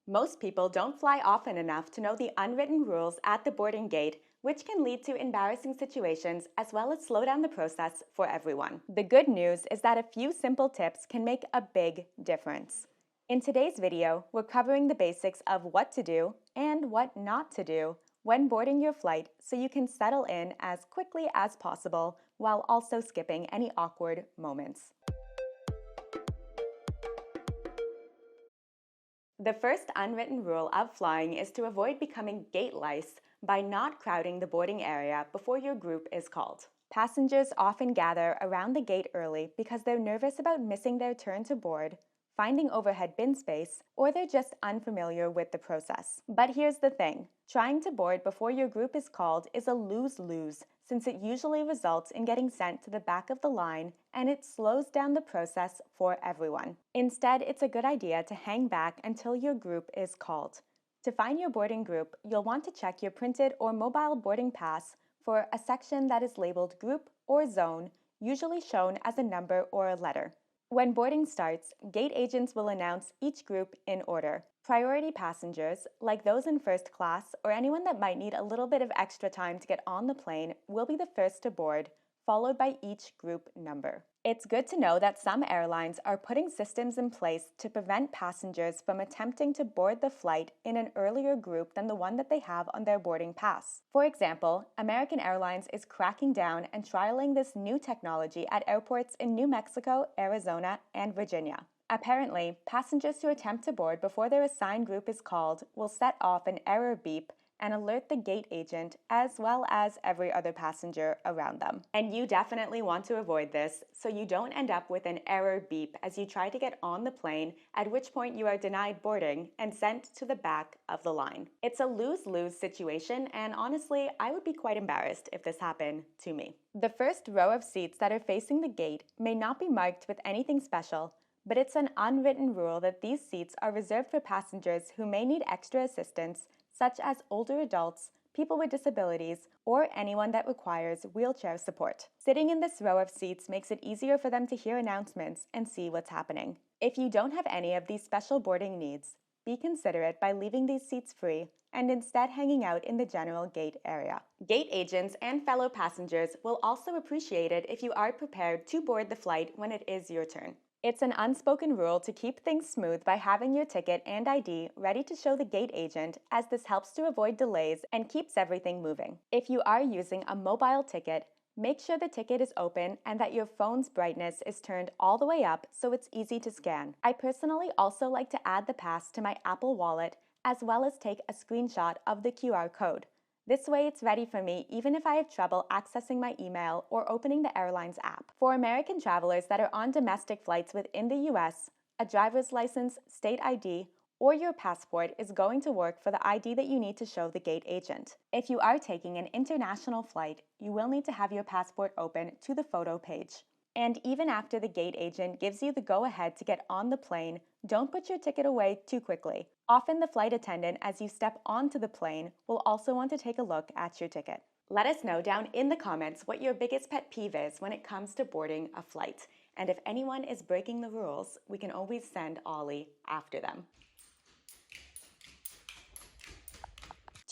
Most people don't fly often enough to know the unwritten rules at the boarding gate, which can lead to embarrassing situations as well as slow down the process for everyone. The good news is that a few simple tips can make a big difference. In today's video, we're covering the basics of what to do and what not to do when boarding your flight so you can settle in as quickly as possible while also skipping any awkward moments. The first unwritten rule of flying is to avoid becoming gate lice by not crowding the boarding area before your group is called. Passengers often gather around the gate early because they're nervous about missing their turn to board, finding overhead bin space, or they're just unfamiliar with the process. But here's the thing. Trying to board before your group is called is a lose-lose, since it usually results in getting sent to the back of the line and it slows down the process for everyone. Instead, it's a good idea to hang back until your group is called. To find your boarding group, you'll want to check your printed or mobile boarding pass for a section that is labeled group or zone, usually shown as a number or a letter. When boarding starts, gate agents will announce each group in order. Priority passengers, like those in first class or anyone that might need a little bit of extra time to get on the plane, will be the first to board, followed by each group number. It's good to know that some airlines are putting systems in place to prevent passengers from attempting to board the flight in an earlier group than the one that they have on their boarding pass. For example, American Airlines is cracking down and trialing this new technology at airports in New Mexico, Arizona, and Virginia. Apparently, passengers who attempt to board before their assigned group is called will set off an error beep and alert the gate agent as well as every other passenger around them. And you definitely want to avoid this so you don't end up with an error beep as you try to get on the plane, at which point you are denied boarding and sent to the back of the line. It's a lose-lose situation, and honestly, I would be quite embarrassed if this happened to me. The first row of seats that are facing the gate may not be marked with anything special, but it's an unwritten rule that these seats are reserved for passengers who may need extra assistance, such as older adults, people with disabilities, or anyone that requires wheelchair support. Sitting in this row of seats makes it easier for them to hear announcements and see what's happening. If you don't have any of these special boarding needs, be considerate by leaving these seats free and instead hanging out in the general gate area. Gate agents and fellow passengers will also appreciate it if you are prepared to board the flight when it is your turn. It's an unspoken rule to keep things smooth by having your ticket and ID ready to show the gate agent, as this helps to avoid delays and keeps everything moving. If you are using a mobile ticket, make sure the ticket is open and that your phone's brightness is turned all the way up so it's easy to scan. I personally also like to add the pass to my Apple Wallet as well as take a screenshot of the QR code. This way it's ready for me even if I have trouble accessing my email or opening the airline's app. For American travelers that are on domestic flights within the US, a driver's license, state ID, or your passport is going to work for the ID that you need to show the gate agent. If you are taking an international flight, you will need to have your passport open to the photo page. And even after the gate agent gives you the go-ahead to get on the plane, don't put your ticket away too quickly. Often the flight attendant, as you step onto the plane, will also want to take a look at your ticket. Let us know down in the comments what your biggest pet peeve is when it comes to boarding a flight. And if anyone is breaking the rules, we can always send Ollie after them.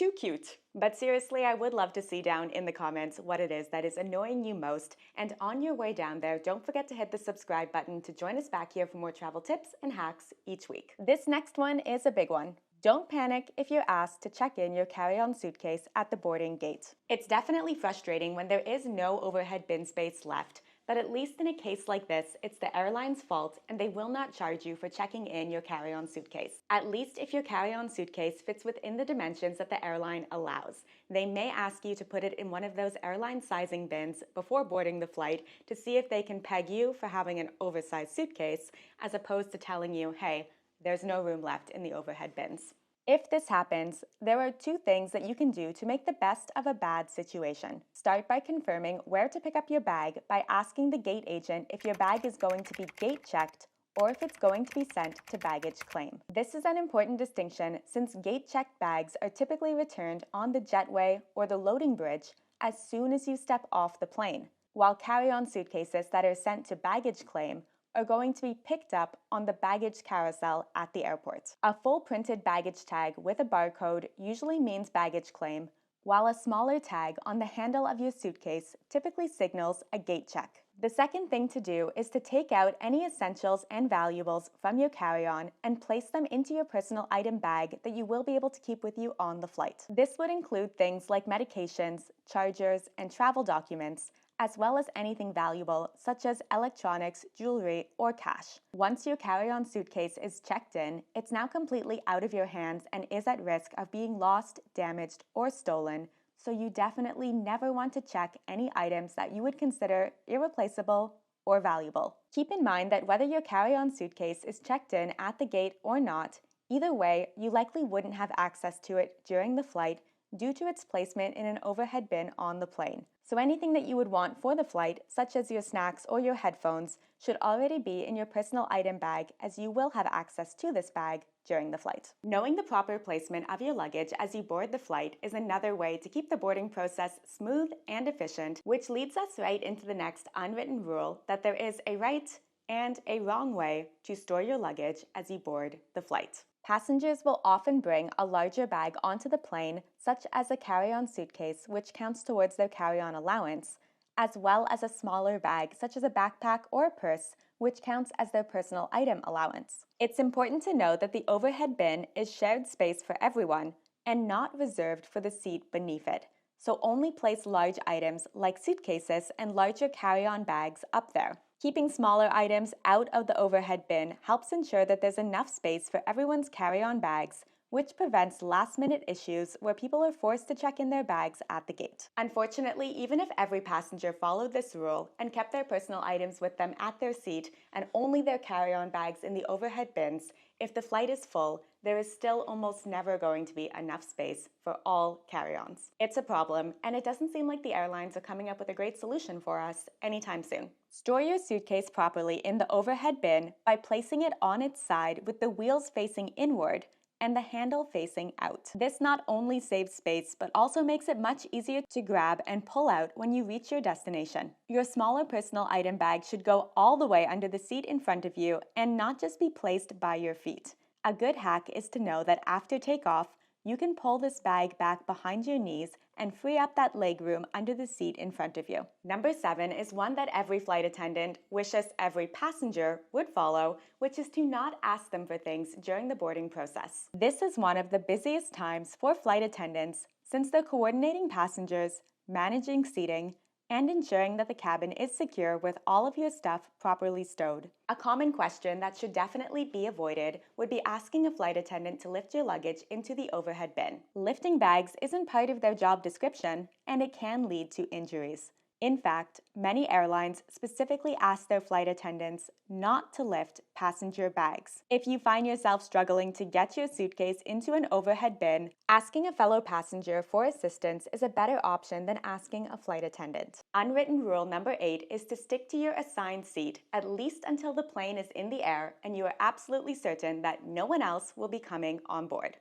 Too cute. But seriously, I would love to see down in the comments what it is that is annoying you most. And on your way down there, don't forget to hit the subscribe button to join us back here for more travel tips and hacks each week. This next one is a big one. Don't panic if you're asked to check in your carry-on suitcase at the boarding gate. It's definitely frustrating when there is no overhead bin space left, but at least in a case like this, it's the airline's fault and they will not charge you for checking in your carry-on suitcase. At least if your carry-on suitcase fits within the dimensions that the airline allows. They may ask you to put it in one of those airline sizing bins before boarding the flight to see if they can peg you for having an oversized suitcase, as opposed to telling you, hey, there's no room left in the overhead bins. If this happens, there are two things that you can do to make the best of a bad situation. Start by confirming where to pick up your bag by asking the gate agent if your bag is going to be gate checked or if it's going to be sent to baggage claim. This is an important distinction since gate-checked bags are typically returned on the jetway or the loading bridge as soon as you step off the plane, while carry-on suitcases that are sent to baggage claim are going to be picked up on the baggage carousel at the airport. A full printed baggage tag with a barcode usually means baggage claim, while a smaller tag on the handle of your suitcase typically signals a gate check. The second thing to do is to take out any essentials and valuables from your carry-on and place them into your personal item bag that you will be able to keep with you on the flight. This would include things like medications, chargers, and travel documents, as well as anything valuable such as electronics, jewelry, or cash. Once your carry-on suitcase is checked in, it's now completely out of your hands and is at risk of being lost, damaged, or stolen, so you definitely never want to check any items that you would consider irreplaceable or valuable. Keep in mind that whether your carry-on suitcase is checked in at the gate or not, either way, you likely wouldn't have access to it during the flight due to its placement in an overhead bin on the plane. So anything that you would want for the flight, such as your snacks or your headphones, should already be in your personal item bag, as you will have access to this bag during the flight. Knowing the proper placement of your luggage as you board the flight is another way to keep the boarding process smooth and efficient, which leads us right into the next unwritten rule that there is a right and a wrong way to store your luggage as you board the flight. Passengers will often bring a larger bag onto the plane, such as a carry-on suitcase, which counts towards their carry-on allowance, as well as a smaller bag, such as a backpack or a purse, which counts as their personal item allowance. It's important to know that the overhead bin is shared space for everyone and not reserved for the seat beneath it, so only place large items like suitcases and larger carry-on bags up there. Keeping smaller items out of the overhead bin helps ensure that there's enough space for everyone's carry-on bags, which prevents last-minute issues where people are forced to check in their bags at the gate. Unfortunately, even if every passenger followed this rule and kept their personal items with them at their seat and only their carry-on bags in the overhead bins, if the flight is full, there is still almost never going to be enough space for all carry-ons. It's a problem, and it doesn't seem like the airlines are coming up with a great solution for us anytime soon. Store your suitcase properly in the overhead bin by placing it on its side with the wheels facing inward and the handle facing out. This not only saves space, but also makes it much easier to grab and pull out when you reach your destination. Your smaller personal item bag should go all the way under the seat in front of you and not just be placed by your feet. A good hack is to know that after takeoff, you can pull this bag back behind your knees and free up that leg room under the seat in front of you. Number 7 is one that every flight attendant wishes every passenger would follow, which is to not ask them for things during the boarding process. This is one of the busiest times for flight attendants since they're coordinating passengers, managing seating, and ensuring that the cabin is secure with all of your stuff properly stowed. A common question that should definitely be avoided would be asking a flight attendant to lift your luggage into the overhead bin. Lifting bags isn't part of their job description, and it can lead to injuries. In fact, many airlines specifically ask their flight attendants not to lift passenger bags. If you find yourself struggling to get your suitcase into an overhead bin, asking a fellow passenger for assistance is a better option than asking a flight attendant. Unwritten rule number 8 is to stick to your assigned seat at least until the plane is in the air and you are absolutely certain that no one else will be coming on board,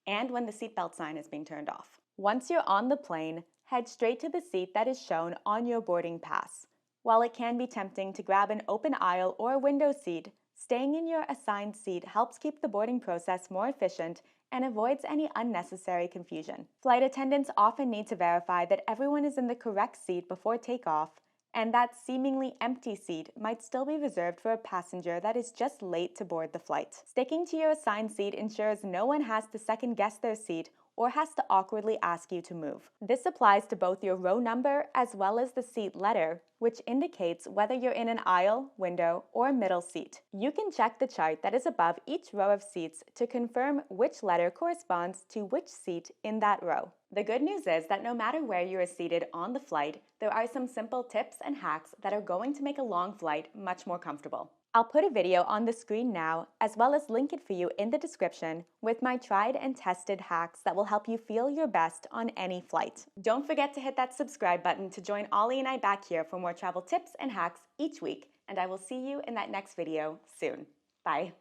and when the seatbelt sign is being turned off. Once you're on the plane, head straight to the seat that is shown on your boarding pass. While it can be tempting to grab an open aisle or a window seat, staying in your assigned seat helps keep the boarding process more efficient and avoids any unnecessary confusion. Flight attendants often need to verify that everyone is in the correct seat before takeoff, and that seemingly empty seat might still be reserved for a passenger that is just late to board the flight. Sticking to your assigned seat ensures no one has to second-guess their seat or has to awkwardly ask you to move. This applies to both your row number as well as the seat letter, which indicates whether you're in an aisle, window, or middle seat. You can check the chart that is above each row of seats to confirm which letter corresponds to which seat in that row. The good news is that no matter where you are seated on the flight, there are some simple tips and hacks that are going to make a long flight much more comfortable. I'll put a video on the screen now, as well as link it for you in the description, with my tried and tested hacks that will help you feel your best on any flight. Don't forget to hit that subscribe button to join Ollie and I back here for more travel tips and hacks each week, and I will see you in that next video soon. Bye.